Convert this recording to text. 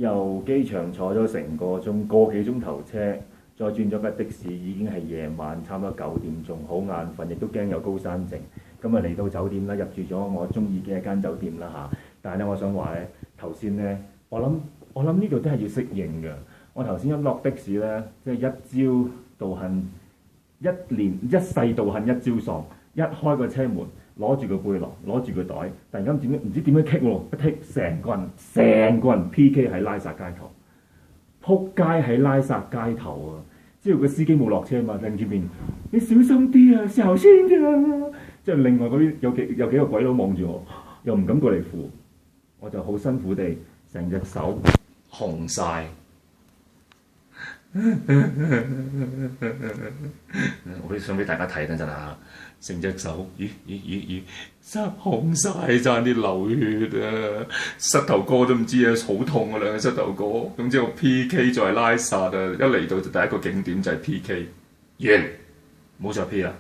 由機場坐咗成個鐘，個幾鐘頭車，再轉咗架的士，已經係夜晚差唔多9點鐘，好眼瞓，亦都驚有高山症。咁啊嚟到酒店啦，入住咗我中意嘅一間酒店啦嚇。但係咧，我想話咧，頭先咧，我諗呢度都係要適應嘅。我頭先一落的士咧，即係一朝道行一世道行一朝喪，一開個車門，攞住個背囊，攞住個袋，突然間唔知點樣棘喎，一棘成個人 PK 喺拉薩街頭，撲街喺拉薩街頭啊！之後個司機冇落車嘛，喺前面，你小心啲啊，小心啲啊！即係另外嗰啲有幾個鬼佬望住我，又唔敢過嚟扶，我就好辛苦地成隻手紅晒。我想俾大家睇等陣啊！成隻手，咦，濕紅晒，爭啲流血啊！膝頭哥都唔知啊，好痛啊，兩個膝頭哥。咁之後 PK 再拉薩啊，一嚟到就第一個景點就係 PK，完，冇再 P 啦。